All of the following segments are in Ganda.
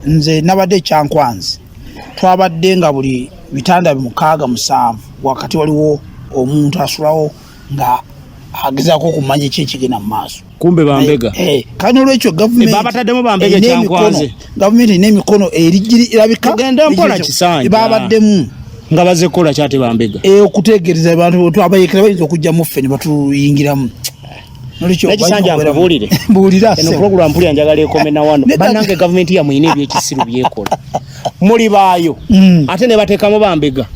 nze nabadde ekyankwanzi twabadde nga buli bitanda 6-7 wakati waliwo omuntu asulawo nga agezaako okumanya ekigenda mu maaso. Kumbe Bambega kandi olwekyo babataddemu Bambega ekyankwanzi gavumenti n'emikono erabika tugenda mpola Kisanja babaddemu nga baze kola kyate Bambega okutegereza abantu twabayekera bayinza okujja mu ffe ne batuyingiramu. Kisanja mbuulire mbuulira eno program mpuli anjagala ekome na wano bannange gavumenti yamuyina ebyekisiru byekola muli baayo ate ne bateekamu Bambega.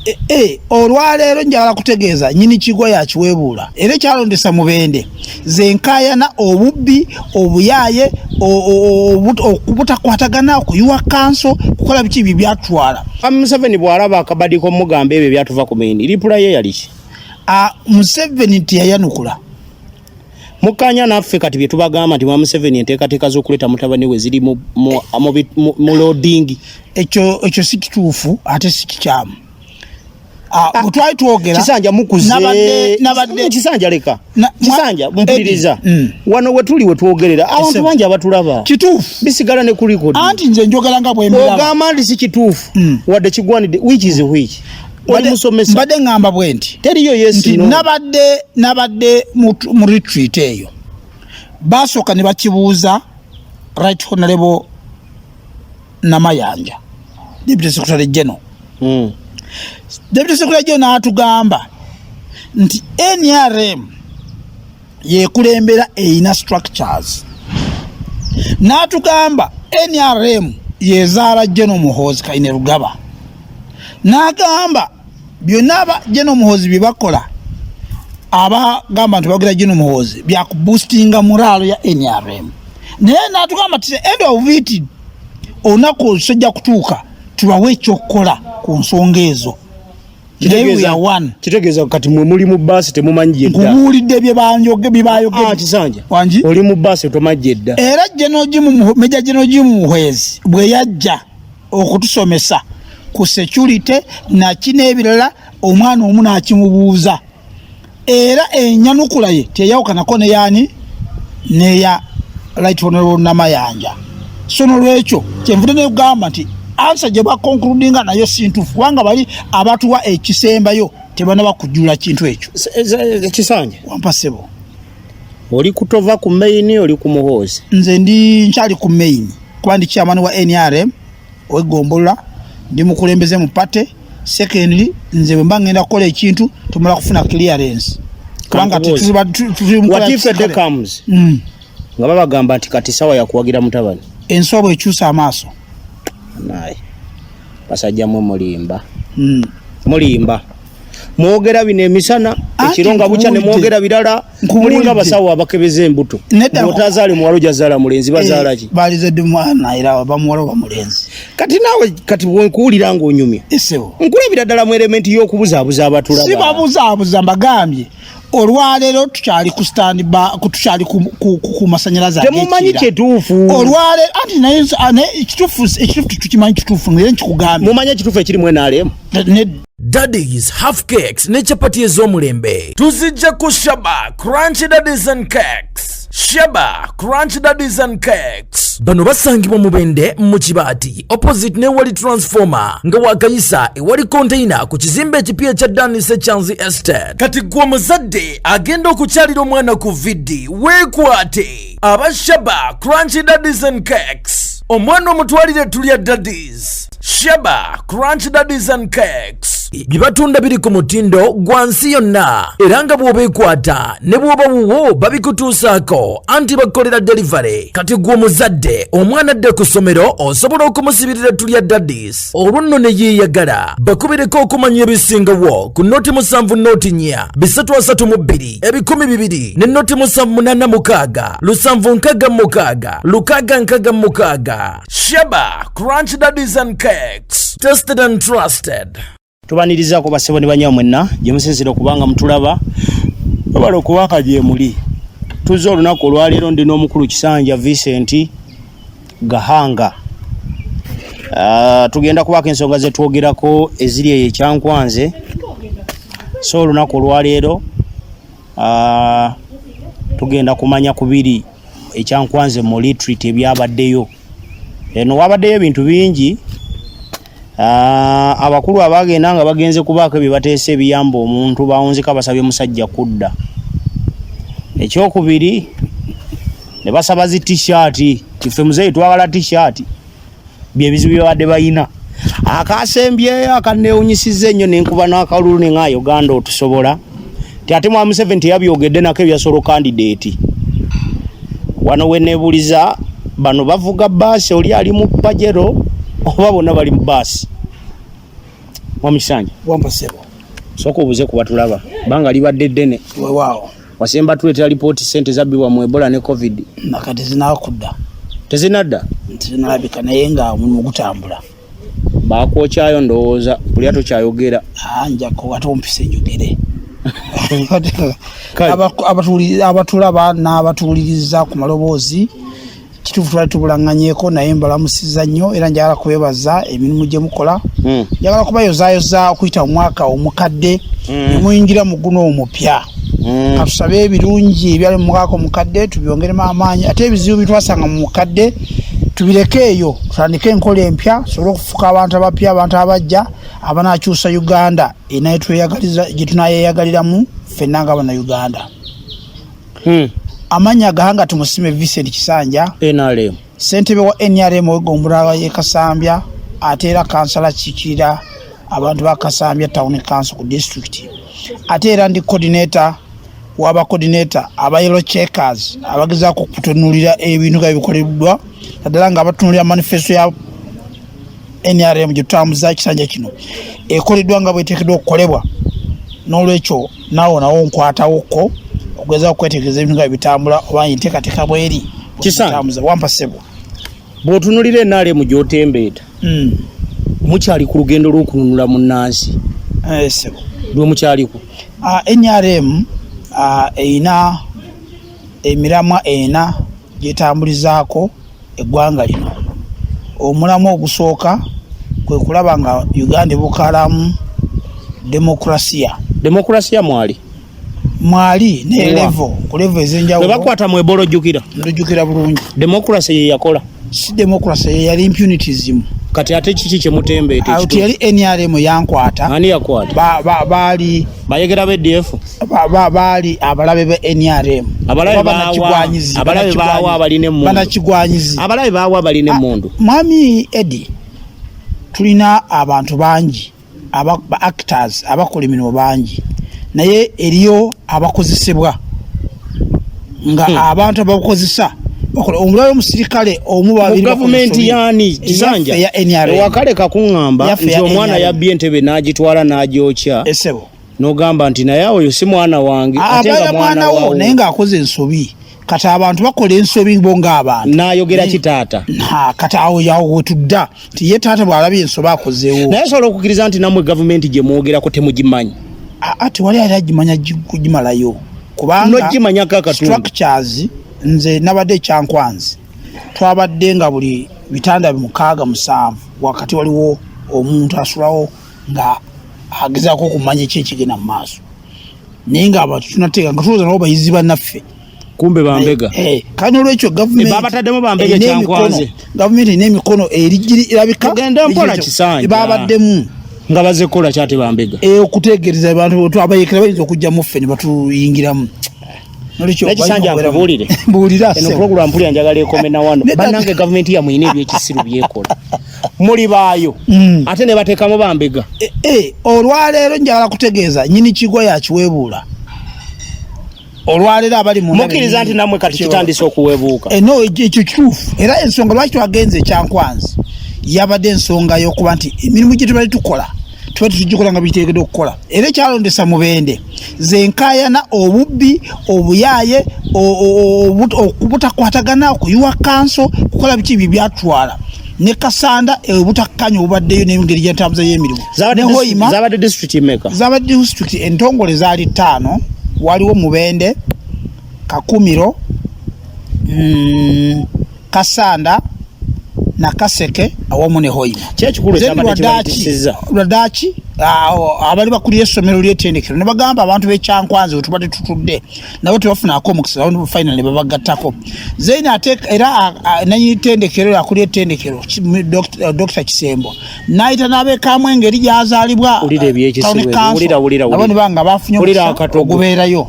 Olwaleero njagala kutegeeza nyini kigo yakiweebuula era kyalondesa Mubende zenkayana obubbi obuyaaye okubutakwatagana okuyiwa kanso kukola biki bye byatwala. Museveni bw'alaba akabadiko mugamba ebyo byatuva ku maini lipula ye yaliki Museveni tiyayanukula mukanya naffe kati bye tubagamba nti Museveni enteekateeka z'okuleeta mutabani we ziri mu loading. Ekyo si kituufu ate si kikyamu. Bwetwali twogera Kisanja mukuze nabadde Kisanja leka Kisanja mpuliriza wano wetuli wetwogerera abantu bangi abatulaba kituufu bisigala ne ku record anti nze njogera nga bwe mbiraba ogamba nti si kituufu wadde kigwanidde which is which mbadde ngamba bwe nti teriyo yesi no nabadde mu retreat eyo basooka ne bakibuuza Right Honorable Namayanja Deputy Secretary General. Deputy Secretary General n'atugamba nti NRM yekulembera eyina structures. N'atugamba NRM yezaala General Muhoozi Kainerugaba. N'agamba byonna General Muhoozi bye bakola abagamba nti bagira General Muhoozi byakuboostinga morale ya NRM. Naye n'atugamba nti end of it olunaku olusojja kutuuka tubawe ekyokukola ku nsonga ezo. Kitegeeza kati mwe muli mu bbaasi temumanyi jedda. Nkubuulidde bye baayogera. Kisanja wangi oli mu bbaasi tomanyi jedda. Era Meja General Jim Muhwezi bwe yajja okutusomesa ku security na kinebirala omwana omu n'akimubuuza. Era enyanukula ye teyawukanako ne yaani neya Right Honorable Namayanja. So nolwekyo kyenvudde ne kugamba nti answer gye bakonkludinga nayo sintuufu kubanga bali abatuwa ekisembayo tebanaba kujjula kintu ekyo. Kisanja wampasebo oli kutova ku main oli ku Muhoozi. Nze ndi nkyali ku main kuba ndi chairman wa NRM wegombola ndi mukulembeze mu pate. Secondly nze bwe mba ngenda kukola ekintu tumala kufuna clearance kubanga what if the comes nga babagamba nti kati sawa ya kuwagira mutabani ensobo ekyusa amaaso naye basajja mu mulimba mwogera bino emisana ekironga bucha ne mwogera birala mulinga basawo abakebeze embuto otazaale muwalo jazaala mulenzi bazaala ki balizadde mwana era bamuwalo bamulenzi kati nawe kati bw'onkuwulira ng'onyumya nkulabira ddala mu elementi y'okubuzaabuza abatulaba si babuzaabuza mbagambye olwaleero tukyali ku stand tukyali ku masanyalaze temumanyi kyetuufu olwaleero anti naye ekituufu tukimanyi kituufu ngere nkikugambye mumanyi ekituufu ekiri mu NRM. Daddies, half cakes ne chapati ez'omulembe tuzijja ku Shaba Crunchy Daddies and Cakes. Shaba Crunchy Daddies and Cakes bano basangibwa Mubende mu Kibaati opposite ne wali transformer nga wakayisa ewali container ku kizimbe ekipya ekya Danis Ekyanzi Estate. Kati gwe muzadde agenda okukyalira omwana ku viddi weekwate aba Shaba Crunchy Daddies and Cakes omwana omutwalire tulya Daddies. Shaba Crunchy Daddies and Cakes bibatunda biri ku mutindo gwa nsi yonna era nga bw'obeekwata ne bw'oba wuwo babikutuusaako anti bakolera delivery. Kati gwe muzadde omwana adde ku ssomero osobola okumusibirira tulya Daddies olwo nno ne yeeyagala bakubireko okumanya ebisingawo ku noti 7 noti 4 332 200 ne noti 786 766 666. Shaba Crunchy Daddies and Cakes, tested and trusted. Tubanirizaako basebo ne banyamu mwenna gye musinzira okubanga mutulaba babala okuwaka gye muli. Tuzze olunaku olwaleero ndi n'omukulu Kisanja Vincent Gahanga. Tugenda kubaako ensonga ze twogerako eziri eyo ekyankwanze. So olunaku olwaleero tugenda kumanya kubiri ekyankwanze mu retreat ebyabaddeyo eno wabaddeyo ebintu bingi abakulu abagenda nga bagenze kubaako ebibateesa ebiyamba omuntu bawunzika basabye musajja kudda. Ekyokubiri ne basaba zi t-shirt kife muzeyi twagala t-shirt byebizibu byabadde bayina akasembye akaneewunyisizza ennyo nenkuba n'akalulu ne nga Uganda otusobola ate mwa Museveni yabyogedde nako ebyasolo candidate wano weneebuliza bano bavuga baasi oli ali mu pajero oba bonna bali mu baasi Mwamusanja wampasebo soko obuze kuba tulaba banga libadde ddene wewaawo wasemba tuleetera lipooti sente zabbiwa mu Ebola ne COVID nakati zinakudda tezinadda tezinalabika naye nga omulimu gutambula bakwokyayo ndowooza buli atokyayogera njako ate ompise njogere abatulaba n'abatuwuliriza ku maloboozi kituufu twali tubulaŋŋanyeeko naye mbalamusiza nnyo era njagala kubebaza emirimu gye mukola njagala kubayozaayoza okuyita mu mwaka omukadde ne muyingira mu guno omupya katusabe ebirungi ebyali mu mwaka omukadde tubyongeremu amaanyi ate ebizibu bitwasanga mu mukadde tubireke eyo tutandike enkola empya tusobole okufuka abantu abapya abantu abajja abanaakyusa Uganda gye tunayeyagaliramu ffenna nga Abannayuganda. Amanya agahanga tumusime Vincent Kisanja NRM ssentebe wa NRM Omulaga ye Kasambya ate era kansala Kikira abantu ba Kasambya Town Council ku district ate era ndi coordinator waba coordinator aba yellow checkers abagezaako okutunulira ebintu nga bikoleddwa naddala nga abatunulira manifesto ya NRM gye tutambuza Kisanja kino ekoleddwa nga bweteekeddwa okukolebwa n'olwekyo nawo nkwatawokko okugeza okwetegereza ebintu nga bitambula oba nteekateeka bweri Kisanja wampasebo bw'otunulira NRM gy'otembeeta mukyali ku lugendo lw'okununula munnansi sebo lwe mukyaliko NRM eyina emiramwa ena gyetambulizaako eggwanga lino. Omulamu ogusooka kwe kulaba nga Uganda ebukalamu demokrasia mwali ne level ezenjawulo bakwata mu Ebola ojjukira bulungi demokrasia ye yakola si demokrasia ye yali impunitism kati ate kiki kyemutembeeta ekyo yali NRM yankwata ani yakwata baali bayegera BDF baali abalabe ba NRM abalabe baawa abaline emmundu banakigwanyizi abalabe baawa abaline emmundu mwami Eddie tulina abantu bangi ba actors abakola emirimu bangi naye eriyo abakozesebwa nga abantu abakozesa bakola omulala omusirikale omubabiri gavumenti yani Kisanja ewakale kakuŋŋamba nti omwana yabbye entebe n'agitwala n'agyokya esebo n'ogamba nti naye oyo si mwana wange ate nga mwana wawo naye ng'akoze ensobi kati abantu bakola ensobi bo ng'abantu n'ayogera kitaata kati awo yawo wetudda nti ye taata bw'alabye ensobi akozeewo naye osobola okukkiriza nti nammwe gavumenti gye mwogerako temugimanyi ati wali ali agimanya kugimalayo kubanga structures nze nabadde ekyankwanzi twabadde nga buli bitanda 6-7 wakati waliwo omuntu asulawo nga agezaako okumanya ekyekigenda mu maaso naye nga abantu tunateeka nga tulowooza nabo bayizi bannaffe kumbe bambega kandi olwekyo babataddemu bambega ekyankwazi gavumenti erina emikono erabika tugende mpola Kisanja babaddemu nga bazekola kyate bambega okutegereza abantu abayekera bayinza okujja mu ffe ne batuyingiramu Kisanja nkubuulire eno program mpulira njagala ekome na wano bannange gavumenti yamuyina ebyekisiru byekola muli baayo ate ne bateekamu bambega olwaleero njagala kutegeeza nyini kigwa yakiweebuula olwaleero abali mukkiriza nti nammwe kati kitandise okuweebuuka no ekyo kituufu era ensonga lwaki twagenze ekyankwanzi yabadde ensonga y'okuba nti emirimu gye tubali tukola tuba tugikola nga biteekeddwa okukola era ekyalondesa mubende zenkayana obubbi obuyaaye obutakwatagana okuyuwa kanso kukola biki bye byatwala ne Kasanda obutakkanya obubaddeyo n'engeri gy'entambuza y'emirimu zabadde district entongole zaali 5 waliwo Mubende Kakumiro Kasanda na Kaseke awamu ne Hoima kyekikulu ekyabadde Lwadaaki abali bakulira essomero ly'ettendekero ne bagamba abantu b'ekyankwanzi wetubadde tutudde nabo tebafunaako omukisa bano final ne babagattako zeina ate era nanyi ttendekero akulira ettendekero Dr. Kisembo n'ayita n'abeekaamu engeri gy'azaalibwa nabo ne banga bafunye omukisa ogubeerayo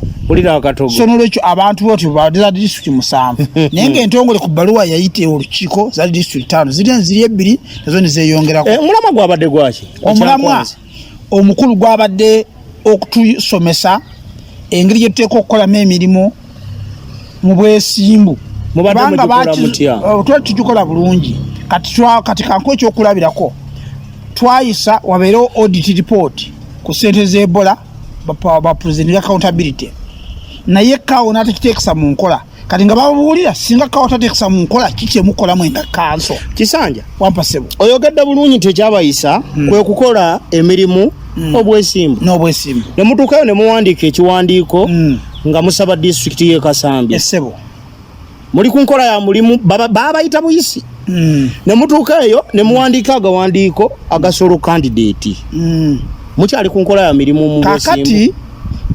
so n'olwekyo abantu botyo badira disitulikiti 7 naye ng'entongole ku bbaluwa yayita olukiiko za disitulikiti 5 ziri 2 nazo ne zeeyongerako omulamwa gwabadde gwaki omulamwa omukulu gwabadde okutusomesa engeri gye tuteeka okukolamu emirimu mu bwesimbu twali tugikola bulungi kati kanku ekyokulabirako twayisa wabeerewo audit report ku ssente z'Ebola ba president accountability naye kawo n'atakiteekesa mu nkola kati nga babuulira singa kawo tateekesa mu nkola kikyemukolamu enga kanso Kisanja wampasebo oyogedde bulungi nti ekyabayisa kwe kukola emirimu obwesimbu n'obwesimbu ne mutuukayo ne muwandiika ekiwandiiko nga musaba disitulikiti y'e Kasambya essebo muli ku nkola ya mulimu baabayita buyisi ne mutuukayo ne muwandiika agawandiiko agasolo candidate mukyali ku nkola ya mirimu mu bwesimbu kakati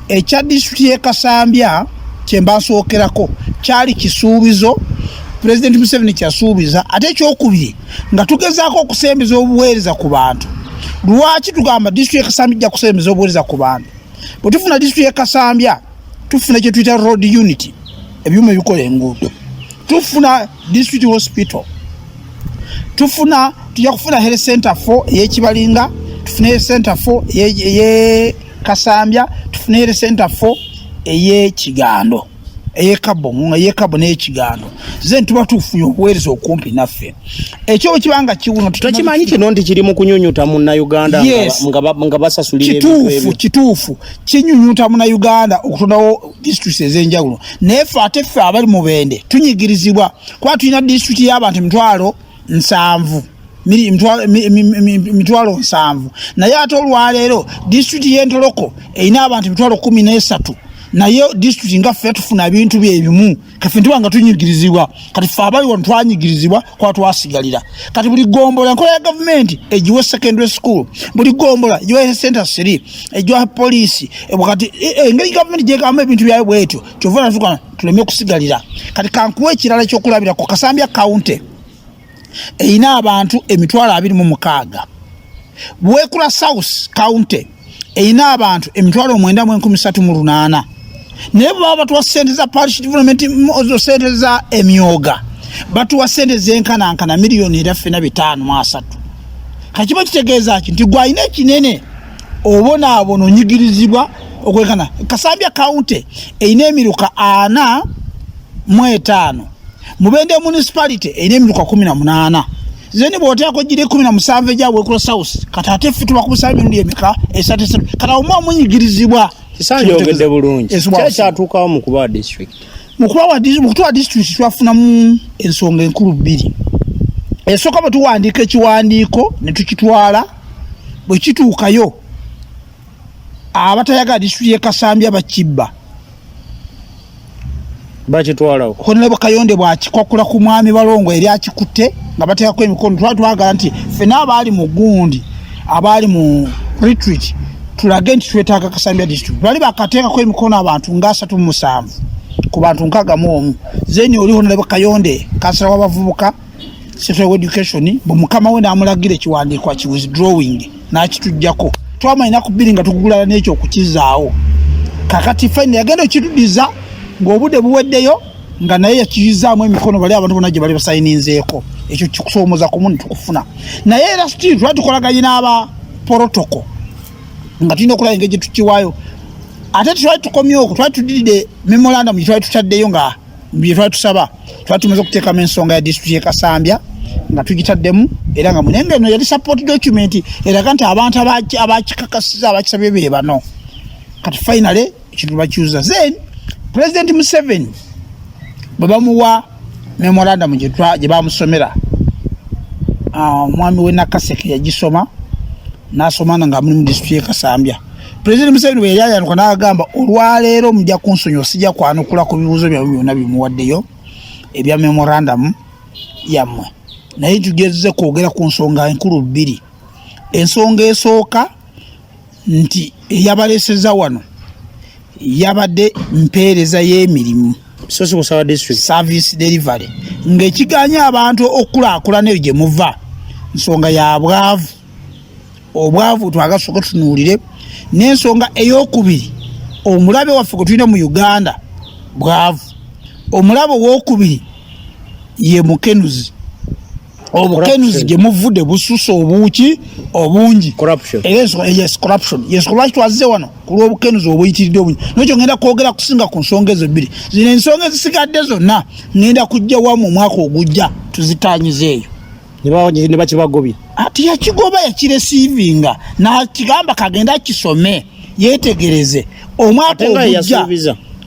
ekya disitulikiti y'e Kasambya kyembasookerako kyali kisuubizo President Museveni kyasuubiza ate ekyokubiri nga tugezaako okusembeza obuweereza ku bantu lwaki tugamba disitulikiti y'e Kasambya ijja kusembeza obuweereza ku bantu bwe tufuna disitulikiti y'e Kasambya tufuna kye tuyita road unity ebyuma ebikola enguudo tufuna district hospital tujja kufuna health center 4 ey'Ekibalinga tufuna health center 4 ey'e Kasambya tufuna health center 4 ey'Ekigando ey'Ekabo n'ey'Ekigando ze tuba tufunye obuweereza okumpi naffe ekyo kibanga kiwuno tukimanyi kino nti kiri mu kunyunyuta munnayuganda nga basasulira ebintu kituufu kinyunyuta munnayuganda okutondawo disitulikiti ez'enjawulo naye ffe ate ffe abali mu Bende tunyigirizibwa kuba tulina disitulikiti y'abantu emitwalo 7 naye ate olwaleero disitulikiti y'Entoloko erina abantu emitwalo 13 naye disitulikiti nga ffe tufuna ebintu byebimu kaffe tuba nga tunyigirizibwa kati ffe abali wano twanyigirizibwa kuba twasigalira kati buli gombola enkola ya gavumenti egiwa secondary school buli gombola egiwa health center 3 egiwa poliisi kati engeri gavumenti gyegamu ebintu byayo bwetyo kyova natukana tuleme okusigalira kati kankuwa ekirala ekyokulabirako Kasambya county erina abantu emitwalo 26 Bwekula South county erina abantu emitwalo 938 naye baba batuwa ssente za parish development ssente za emyoga batuwa ssente zenkanankana miliyoni 5.3 kakiba kitegeeza ki nti gwalina ekinene obonaabona onyigirizibwa okwekana Kasambya county erina emiruka 45 Mubende municipality erina emiruka 18 zeni bwoteako gire 17 ejja Bwekula South katate ffe tuba kubusaba emirundi emika 33 kata omwa munyigirizibwa Kisanja ogedde bulungi kyatuukawo mu kuba district mukuwa district twafunamu ensonga enkulu 2 esooka bwe tuwandiika ekiwandiiko ne tukitwala bwe kituukayo abatayagala district y'e Kasambya bakibba bakitwalawo Honorable Kayonde bwakikwakkula ku mwami Balongo eri akikutte nga bateekako emikono twagala nti ffe n'abaali mu gundi abaali mu retreat tulage nti twetaaga Kasambya district bali bakateekako emikono abantu nga 37 ku bantu 61 zeni oli Honorable Kayonde kansala w'abavubuka Secretary of Education bw'omukama we n'amulagira ekiwandiiko ki withdrawing n'akitujjako twamanyina ku bbiri nga tugugulana n'ekyo okukizaawo kakati fine yagenda okitudiza ng'obudde buweddeyo nga naye yakiyizaamu emikono bali abantu bonna gye bali basayininzeeko ekyo kikusoomoza ku muni tukufuna naye era still twali tukolaganye n'aba protocol nga tulina okulaba engeri gye tukiwaayo ate twali tukomyeko twali tudidde memorandum gye twali tutaddeyo nga bye twali tusaba twali tumaze okuteekamu ensonga ya disitulikiti y'e Kasambya nga tugitaddemu era nga munenge eno yali support document eraga nti abantu abakikakasiza abakisabye be bano kati finally ekintu bakiuza then President Museveni bwe bamuwa memorandum gye bamusomera omwami we Nakaseke yagisoma n'asoma nga muli mu disitulikiti y'e Kasambya President Museveni bwe yali ayanukwa n'agamba olwaleero mujja kunsonyiwa sijja kwanukula ku bibuuzo byammwe byonna bimuwaddeyo ebya memorandum yammwe naye tugezze kwogera ku nsonga enkulu 2 ensonga esooka nti yabaleseza wano yabadde mpeereza y'emirimu service delivery ng'ekiganya abantu okukulaakulana eyo gye muva nsonga ya bwavu. Obwavu twagasooka tunuulire. N'ensonga ey'okubiri omulabe waffe gwe tulina mu Uganda bwavu. Omulabe ow'okubiri ye mukenuzi. Obukenuzi gye muvudde bususa obuuki obungi. Yes, corruption. Yes, lwaki twazize wano ku lw'obukenuzi obuyitiridde obungi. N'ekyo ngenda kwogera kusinga ku nsonga ezo bbiri. Zino ensonga ezisigadde zonna ngenda kujja wamu omwaka ogujja tuzitaanyize eyo. Ne bakibagobya. Ati yakigoba yakiresiivinga n'akigamba kagenda kisome yeetegereze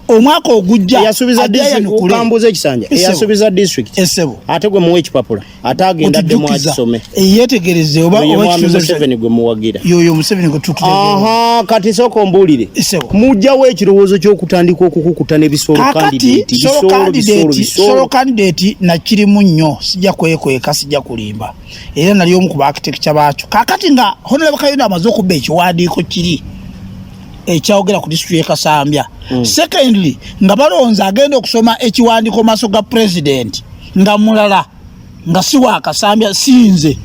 omwaka ogujja yasuubiza ekisanja eyasuubiza district ate gwe muwe ekipapula ate agenda ddemu akisome yeetegereze oba Museveni gwe muwagira yoyo Museveni gwe tututegeeza. Kati sooka ombulire mujjawo ekirowoozo ky'okutandika okukukuta n'ebisolo candidate nakirimu nnyo sijja kwekweka sijja kulimba era nali omu ku architecture baakyo kakati nga Honorable Kayonda amaze okubba ekiwandiiko kiri ekyawogera ku district y'e Kasambya. Secondly nga balonza agenda okusoma ekiwandiiko maaso ga president nga mulala nga si wa Kasambya sinze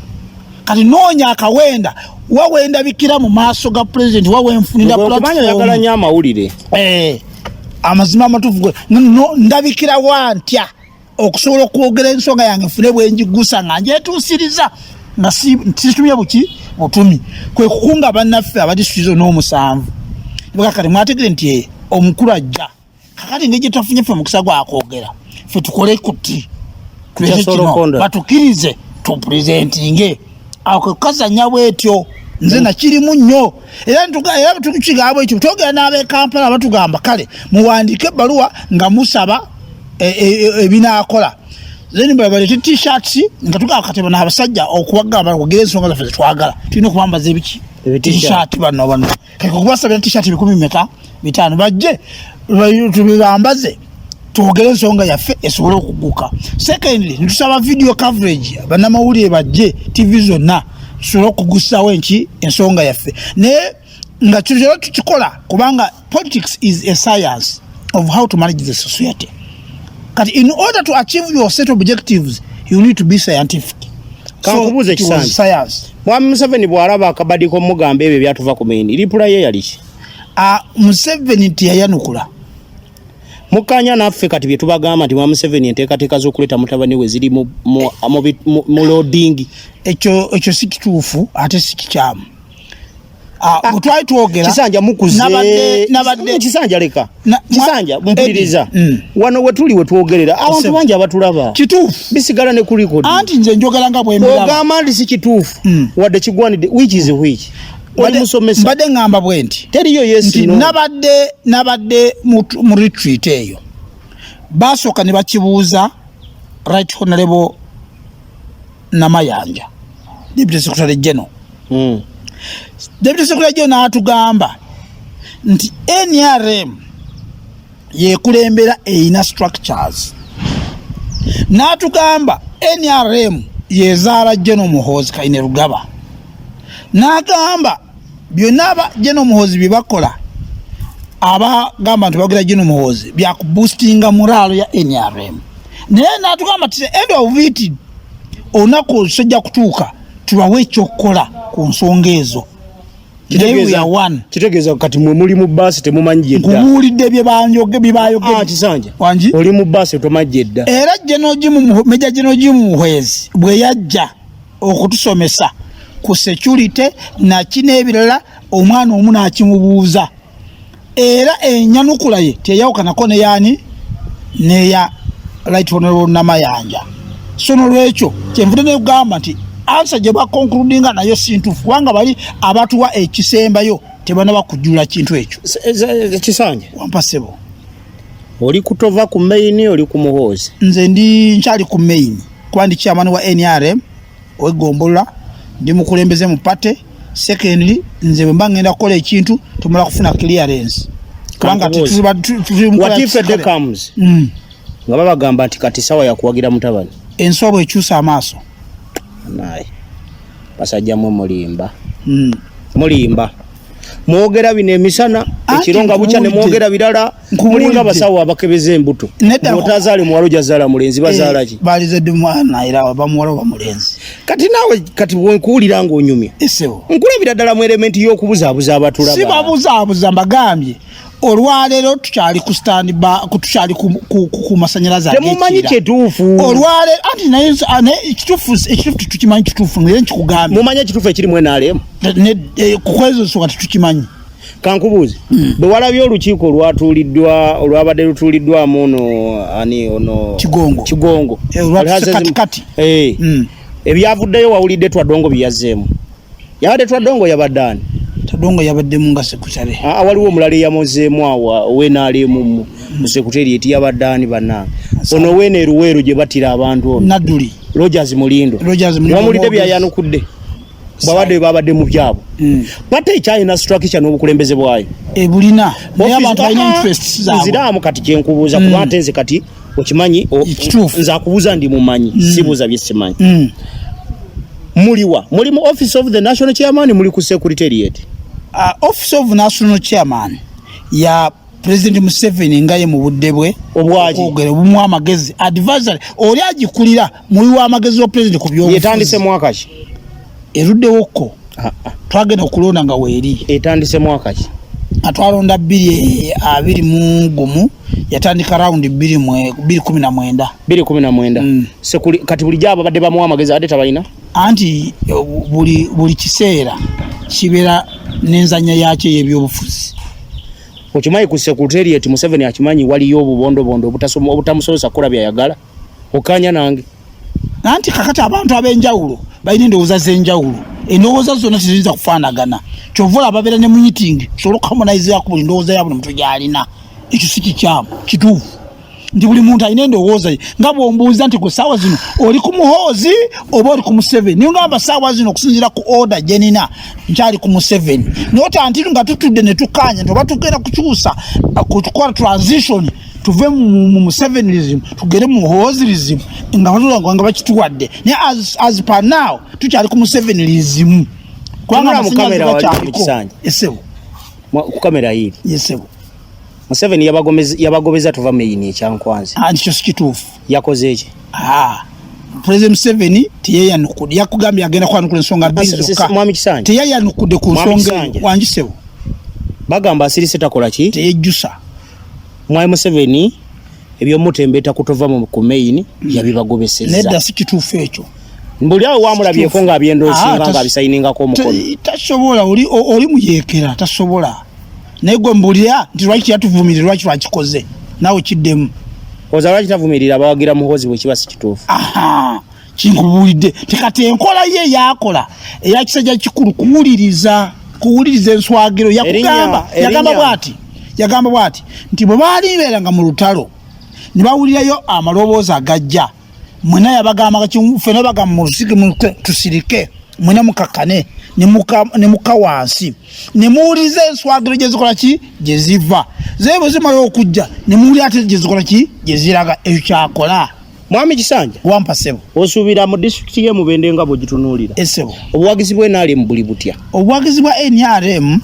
kati noonya akawenda wawenda bikira mu maaso ga president wawenfunira platform nnyo amawulire amazima amatuufu ndabikira wantya okusobola okwogera ensonga yange nfune bwenjigusa nga njetuusiriza nga situmye butumi kwe kukunga bannaffe abadisitulizo n'omusanvu kati mwategere nti omukulu ajja kakati ng'egye tafunye ffe mukisa gwakwogera ffe tukole kuti batukirize tupurezentinge awo kwekukazanya bwetyo nze nakirimu nnyo era tukigamba ekyo twogera n'ab'e Kampala batugamba kale muwandiike ebbaluwa nga musaba ebinaakola zeni balete t-shirts nga tugaba kateba n'abasajja okubagamba bagire ensonga zaffe zetwagala tulina okubambaza ebiki t-shirt bano kakubasabira t-shirt 500 bajje tubibambaze twogere ensonga yaffe esobole okuguka. Secondly nitusaba video coverage bannamawulire bajje TV zonna tusobole okugusawo ensonga yaffe naye nga tukikola kubanga politics is a science of how to manage the society. But in order to achieve your set of objectives, you need to be scientific. Kankubuze science. Mwami Museveni bw'alaba akabadiko mugamba ebyo byatuva ku main. Lipula ye yaliki. Museveni tiyayanukula. Mukanya naffe kati bye tubagamba nti Mwami Museveni enteekateeka z'okuleeta mutabani we ziri mu loading. Ekyo si kituufu ate si kikyamu. Twali twogera kisanja mukuze nabadde kisanja leka kisanja mpuliriza wano wetuli wetwogerera abantu bangi abatulaba kituufu bisigala ne kuliko anti nze njogera nga bwemera ogamba ndi si kituufu wadde kigwanidde which is which musomesa mbadde ngamba bwenti teriyo yesi no nabadde mu retreat eyo basooka ne bakibuuza Right Honorable Namayanja Deputy Secretary General Deputy Secretary General n'atugamba nti NRM yekulembera eyina structures. N'atugamba NRM yezaala General Muhoozi Kainerugaba. N'agamba byonna General Muhoozi bye bakola abagamba nti bagira General Muhoozi bya kuboostinga morale ya NRM. Naye n'atugamba nti end of it olunaku olusajja kutuuka tubawe ekyokukola ku nsonga ezo. Kitegeeza kati mwe muli mu bbaasi temumanyi jedda. Nkubuulidde bye baayogedde. Kisanja. Wanji? Oli mu bbaasi tomanyi jedda. Era Meja General Jim Muhwezi bwe yajja okutusomesa ku security na kino ebirala omwana omu n'akimubuuza. Era enyanukula ye teyawukanako ne yaani neya Right Honorable Namayanja. So nolwekyo kyenvudde ne kugamba nti answer gye bakonkludinga nayo sintuufu kubanga bali abatuwa ekisembayo tebana bakujjula kintu ekyo. Kisanja wampasebo oli ku tova ku main oli ku Muhoozi. Nze ndi nkyali ku main kuba ndi chairman wa NRM ow'eggombolola ndi mukulembeze mu pate. Secondly nze bwe mba ngenda kukola ekintu tumala kufuna clearance kubanga what if the comes nga babagamba nti kati sawa ya kuwagira mutabani ensobo ekyusa amaaso naye basajja mu mulimba mwogera bino emisana ekironga bucha ne mwogera birala mulinga basawo abakebeze embuto otazaale muwalo jazaala mulenzi bazaala ki balizedde mwana era bamuwalo bamulenzi kati nawe kati wenkuulira ng'onyumya esebo nkulabira ddala mu elementi y'okubuzaabuza abatulaba si babuzaabuza mbagambye olwaleero tukyali ku stand ba tukyali ku masanyalaze temumanyi kyetuufu olwaleero anti naye ekituufu tukimanyi kituufu naye nkikugambye mumanyi ekituufu ekiri mwenaalemu kukwezo nsonga tetukimanyi kankubuuze bwe walabye olukiiko olwabadde lutuuliddwamu ono kigongo katikati ebyavuddeyo wawulidde Twadongo byeyazzeemu yabadde Twadongo yabadde ani Twadongo yabaddemu nga sekutale waliwo omulala eyamuzeemu awa oweenaalemu mu sekutarieti yabadde ani bannange ono weeneeruweeru gye batira abantu ono Nadduli Rogers Mulindo wamulidde byayanukudde bwabadde babadde mu byabo pate ekyalina structure n'obukulembeze bwayo ebulina naye abantu balina interests zaabwe nziraamu kati kyenkubuuza kuba ate nze kati okimanyi nze akubuuza ndi mumanyi sibuuza bye simanyi muliwa muli mu office of the national chairman muli ku secretariat office of national chairman ya President Museveni ngaye mu budde bwe obwogere bumwa amagezi advisory oli agikulira muwi wa amagezi wa president ku byobufuzi yetandise mwaka ki eruddewo ko twagenda okulonda nga weeri etandise mwaka ki atwalonda 2021 yatandika round 2019 kati buli jabo badde bamuwa amagezi ate tabalina anti buli kiseera kibeera n'enzanya yakyo y'ebyobufuzi okimanyi ku secretariat Museveni akimanyi waliyo obubondobondo obutamusobozesa kukola byayagala okanya nange anti kakati abantu ab'enjawulo balina endowooza z'enjawulo endowooza zonna teziyinza kufaanagana kyovula ababeera ne meeting sobola okuharmonizeako buli ndowooza ya buli muntu gy'alina ekyo si kikyamu kituufu nti buli muntu alina endowooza ye nga bw'ombuuza nti ku ssaawa zino oli ku Muhoozi oba oli ku Museveni niyo ngamba ssaawa zino okusinziira ku order gye nina nkyali ku Museveni naye tanti nga tutudde ne tukanya nti oba tugenda kukyusa kukola transition tuve mu Musevenism tugere mu Muhoozirism nga batulanga bakituwadde naye as per now tukyali ku Musevenism kubanga mu kamera wali kisanja esebo ku kamera hili yesebo Museveni yabagobeza tova meyini ekyankwanzi anti kyo sikituufu yakoze eki President Museveni teyeyanukudde yakugambye agenda kwanukula ensonga bbiri zokka mwami kisanja teyeyanukudde ku nsonga wangisebo bagamba asirise takola ki teyejjusa mwami Museveni ebyomutembeeta kutova mu kumeyini yabibagobeseza nedda sikituufu ekyo mbuli awo wamulabyeko nga abyendoosinga nga abisayiningako omukono tasobola oli muyeekera tasobola naye gwe mbulira nti lwaki yatuvumirira lwaki twakikoze naawe kiddemu oza lwaki tavumirira abawagira Muhoozi bwe kiba si kituufu kinkubuulidde tekati enkola ye yakola eyakisajja kikulu kuwuliriza enswagiro yagamba bw'ati nti bwe baali beeranga mu lutalo ne bawulirayo amaloboozi agajja mwena yabagamba ffena bagamba mu lusiki tusirike mwena mukakkane ne muka wansi ne muwuliza enswagiro gye zikola ki gye ziva ze bwe zimala okujja ne muwulira ate gye zikola ki gye ziraga ekyo kyakola mwami Kisanja wampa ssebo osuubira mu disitulikiti ye Mubende nga bw'ogitunuulira essebo obuwagizi bwa NRM buli butya obuwagizi bwa NRM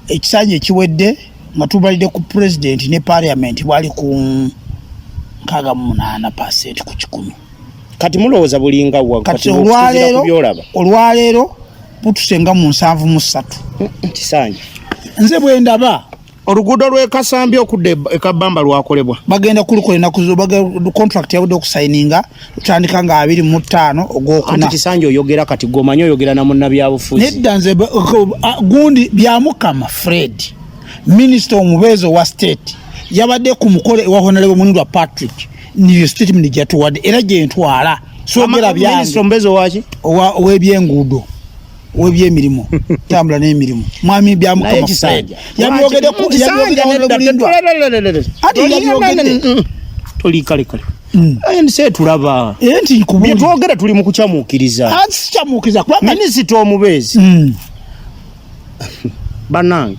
ekisanja ekiwedde nga tubalidde ku president ne parliament bwali ku 68% ku 100 kati mulowooza bulinga kati olwaleero butusenga mu 73 Kisanja nze bwe ndaba oluguudo lw'e Kasambi okudde ekabbamba lwakolebwa bagenda kulukola ennaku contract yabudde okusayininga tutandika nga 25 ogwokuna anti Kisanja oyogera kati gomanyi oyogera na munnabyabufuzi nedda nze gundi byamukama Fred Minister omubeezi wa state yabadde ku mukole wa Honorable Munirwa Patrick niyo statement gyatuwadde era gye ntwala sogera byange Minister omubeezi waki ow'ebyenguudo w'ebyemirimu tambula n'emirimu mwami byamukama Fred yabyogedde tolikale nse tulaba enti twogera tuli mu kukyamuukiriza sikyamuukiriza kubanga minisita omubeezi bannange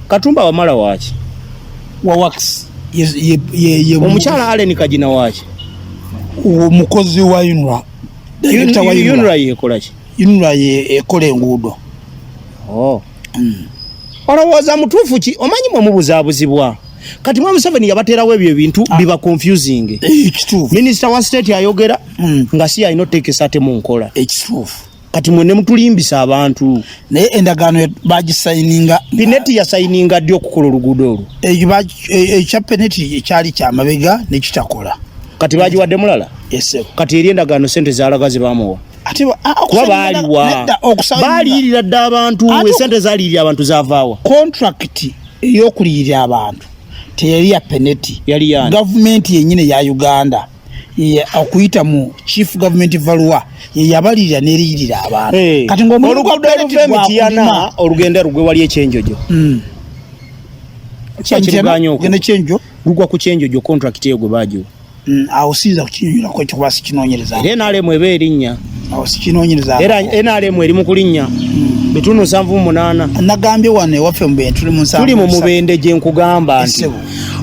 Katumba wamala waki wa wax omukyala Allen Kajina waki omukozi wa UNRA yekola ki UNRA ekola enguudo olowooza mutuufu ki omanyi mwe mubuzaabuzibwa kati mwa Museveni yabaterawo ebyo ebintu biba confusing ekituufu Minister wa state ayogera nga si alina oteekesa ate mu nkola ekituufu kati mwene mutulimbisa abantu naye endagaano bagisayininga Pineti yasayininga ddi okukola oluguudo olwo ekya Pineti ekyali kyamabega nekitakola kati bagiwadde mulala kati eri endagaano sente zaalaga ze bamuwa kuba baaliyirira dda abantu esente zaaliyirira abantu zavaawa contract ey'okuliyirira abantu teyali ya Pineti yali yani gavumenti yennyini ya Uganda okuyita mu chief government valua yabalirira neriyirira abantu kati ng'omuluguddo olugenda rugwe wali ekyenjojo genda kyenjo lugwa ku kyenjojo contract eyo gwe baagiwa awo siiza kukinyonyola ko ekyokuba sikinoonyereza era NRM eba erinnya awo sikinoonyereza era NRM eri mu kulinnya bitundu 78 nagambye wano ewaffe mu Bende tuli mu Mubende gye nkugamba nti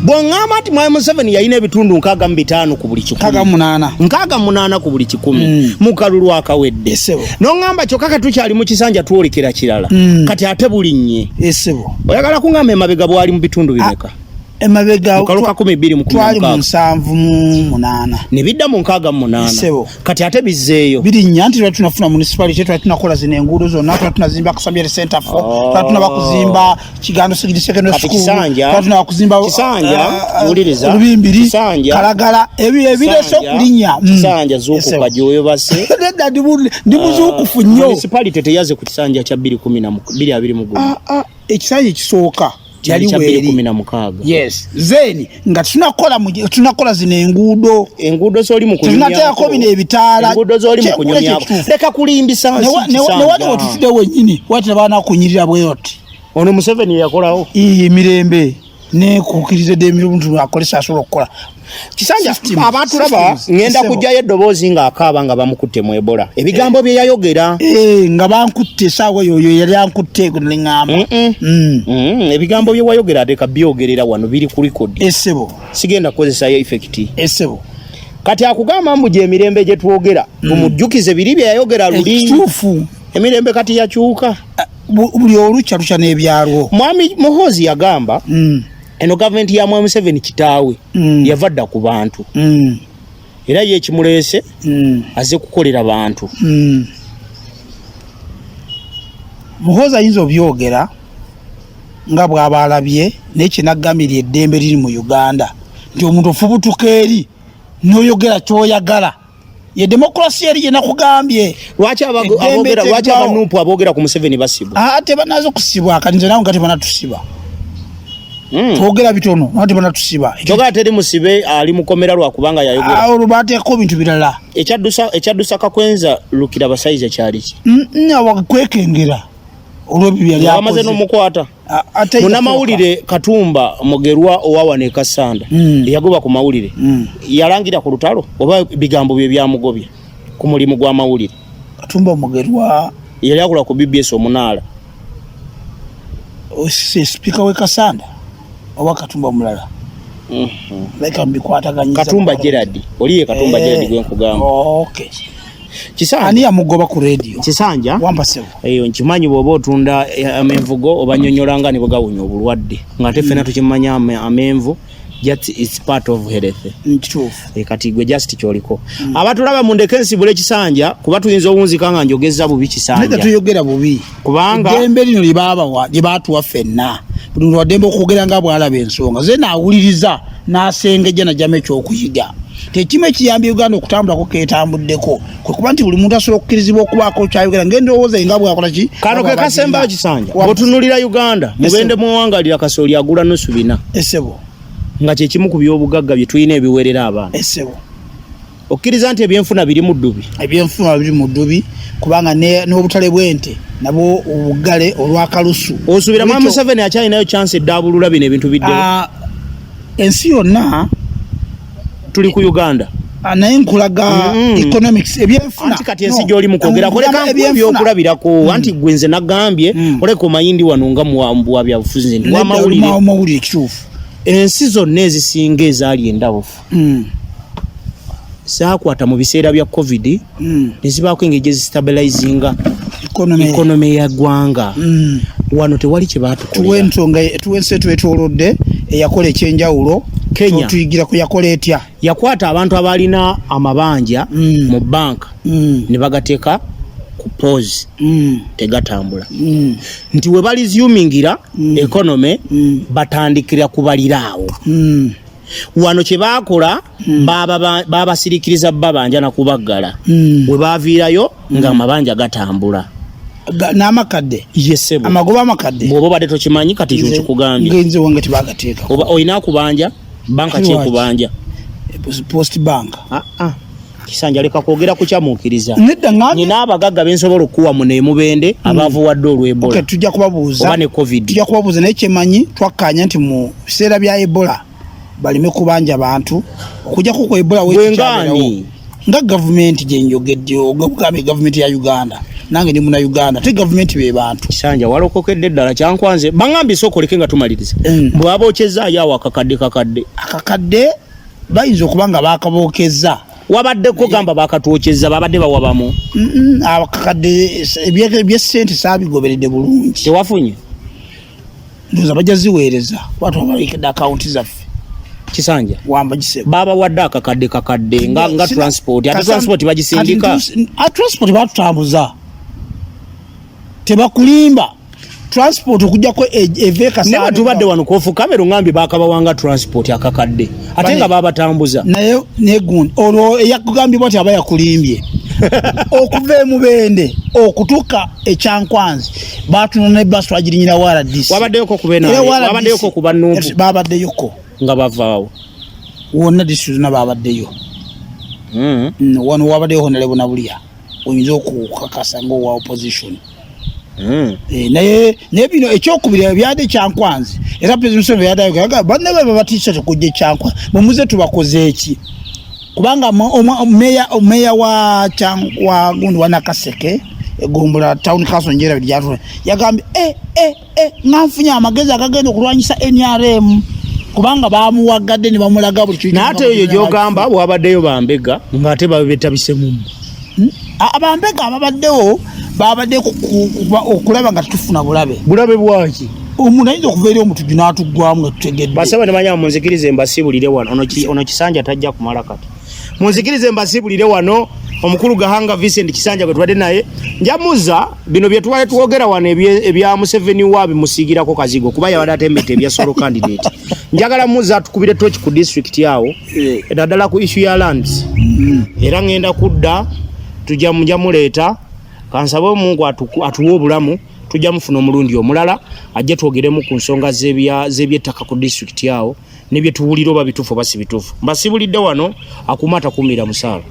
bw'oŋŋamba nti Mwai Museveni yalina ebitundu 65 ku buli 100 68 ku buli 100 mu kalulu akawedde n'oŋŋamba kyokka katukyali mu kisanja twolekera kirala kati ate bulinnye oyagala kuŋŋamba emabega bwali mu bitundu bimeka emabega mukaluka 12:8 ne bidda mu 68 kati ate bizzeeyo birinnya nti tunafuna municipality tunakola zino enguudo zonna tunazimba Kasambere Center for tunabakuzimba Kigando Secondary School tunabakuzimba Kisanja uliriza Lubimbiri Kalagala ebireso kulinya Kisanja zuku kajoyo base ndi muzukufu nnyo municipality teyaze ku Kisanja kya 2020 ekisanja kisooka yali weri 16 yes zeni nga tunakola zino enguudo zoli mu kunyumya tunateeko bino ebitaala enguudo zoli mu kunyumya leka kulimbisa ne wali otufide wenyini wati bana kunyirira bweyoti ono Museveni yakolawo mirembe ne kukirize de mirundu akolesa asobola okukola kisanja abantu laba ngenda kujjayo eddoboozi nga akaaba nga bamukutte mu Ebola ebigambo bye yayogera nga bankutte saawa yoyo yali ankutte ngamba ebigambo bye wayogera ate kabyogerera wano biri ku record esebo sigenda kukozesa ya effect esebo kati akugamba mu gye emirembe gye twogera mumujjukize biri bye yayogera luli ekituufu emirembe kati yakyuka buli olukya n'ebyalwo mwami Muhoozi yagamba eno government ya Mwai Museveni kitaawe yavadda ku bantu era ye kimulese aze kukolera bantu Muhoozi ayinza obyogera nga bw'abalabye n'ekinagambira eddembe liri mu Uganda nti omuntu ofubutuka eri n'oyogera ky'oyagala ye demokrasi eri yenakugambye lwaki abanupu aboogera ku Museveni basibwa ate banazo kusibwa kaninze nawe nga tebanatusiba twogera bitono ate banatusiba kyokka teri musibe ali mukomera lwakubanga yayogera olubateeko bintu birala ekyadusa kakwenza lukira basaiza kyaliki wakwekengera olw'ebyali amaze n'omukwata munamawulire Katumba Mugerwa owawa ne Kasanda yagoba ku mawulire yalangira ku lutalo oba bigambo bye byamugobye ku mulimu gwa mawulire Katumba Mugerwa yali akula ku BBS omunaala speaker we Kasanda oba Katumba mulala like mbikwataganyiza Katumba Gerard oliye Katumba Gerard gwe nkugamba okay Kisanja ani amugoba ku radio Kisanja wamba sewo eyo nkimanyi bwoba otunda amenvugo obanyonyolanga ne bwagawunya obulwadde ngate fena tukimanya amenvu just it's part of health kati gwe just kyoliko abatulaba mundeke nsibule Kisanja kuba tuyinza obunzika nga njogeza bubi Kisanja neta tuyogera bubi kubanga dembe lino libaba gye batuwa fenna buli wadembe okugera nga bwalaba ensonga ze naawuliriza n'asengejja najama ekyokuyiga tekime kiyambye Uganda okutambula ko ketambuddeko kwe kuba nti buli muntu asobola okkirizibwa okubaako kyayogera ng'endowooza nga bwakola ki kano ke kasemba Kisanja otunulira Uganda mubende muwangalira kasooli agula nusu bina esebo nga kye kimu ku byobugagga bye tulina ebiwerera abaana esebo okkiriza nti ebyenfuna biri mu ddubi kubanga n'obutale bw'ente nabo obugale olwakalusu osuubira Mwai Museveni akyalinayo chance eddabulula bino ebintu biddewo ensi yonna tuli ku Uganda naye nkulaga economics ebyenfuna anti kati ensi gy'oli mu kwogera koleka ebyokulabirako anti gwe nze nagambye oleka omayindi wano nga muwambuwa byabufuzi ndi wamawulire ekituufu ensi zonna ezisinga ezaali endabufu saakwata mu biseera bya COVID nezibaako engeri gyezistabilizinga economy ya ggwanga wano tewali kye baatukolera. Tuwense twetolodde eyakola ekyenjawulo Kenya tuyigira ku yakola etya. Yakwata abantu abalina amabanja mu banka ne bagateeka ku pause tegatambula nti we bali zooming economy batandikira kubaliraawo wano kye baakola babasirikiriza babanja na kubaggala we baaviirayo nga amabanja gatambula n'amakadde yesebo amagoba amakadde bw'oba badde tokimanyi kati kyo kikugambye ngenze wange tebagateeka oba olina kubanja banka kyekubanja post bank Kisanja leka kwogera kukyamuukiriza nedda ngani nina abagagga bensobola okuwa mu neemubende abavuwadde olw'Ebola. Okay, tujja kubabuuza oba ne covid tujja kubabuuza naye kyemanyi twakkanya nti mu biseera bya Ebola baleme kubanja bantu okujjako ku Ebola wengani nga gavumenti gyenjogedde ogambye gavumenti ya Uganda nange ndi muna Uganda te gavumenti be bantu Kisanja walokokedde ddala kyankwanze bangambye sookoleke nga tumaliriza bwe wabookyezaayo awo akakadde bayinza okuba nga baakabookeza wabaddeko gamba bakatwokyeza babadde bawabamu abakakadde ebyessente saabigoberedde bulungi tewafunye ndoza bajja ziweereza watu abalikidde akawunti zaffe Kisanja wamba gisebo baba wadde akakadde nga transport ate transport bagisindika transport batutambuza tebakulimba transport okujjako eveka ne batubadde wano kofu kamera ngambye bakabawanga transport akakadde ate nga babatambuza naye negundi olwo eyakugambye bwati aba yakulimbye okuva emubende okutuka ekyankwanzi batunona ebbaasi twagirinyira waradisi wabaddeyoko kuba Nuupu babaddeyoko nga bavaawo wonna disituna babaddeyo wano wabaddeyo honalebo nabulya oyinza okukakasa ngaowa opposition naye bino ekyokubiri ebyadde ekyankwanzi era president yadayoga banne batiisa tekujja ekyankwanzi mumuze tubakoze eki kubanga meya wa gundi wa Nakaseke egombula town council njera bijatu yagambye nganfunye amagezi agagenda okulwanyisa NRM kubanga bamuwagadde ne bamulaga buli kintu nate eyo gyogamba bwabaddeyo bambega ngate babetabisemu abambega ababaddewo babadde okulaba nga tutufuna bulabe bwaki omuntu ayinza okuva eri omutuju n'atuggwamu nga tutegedde basaba ne manya munzikirize mbasibulire wano ono Kisanja tajja kumala kati munzikirize mbasibulire wano omukulu Gahanga Vincent Kisanja gwe tubadde naye njamuza bino bye twali twogera wano ebya Museveni wabi musiigirako kazigo kuba yabadde atembete ebya solo candidate njagala muza tukubire tochi ku district yawo edaddala ku issue ya lands era ngenda kudda tujja muleeta kansabe Mungu atuwa obulamu tujja mufuna omulundi omulala ajje twogeremu ku nsonga z'ebyettaka ku district yawo nebye tuwulira oba bitufu oba si bitufu mbasibulidde wano akumata kumira musaala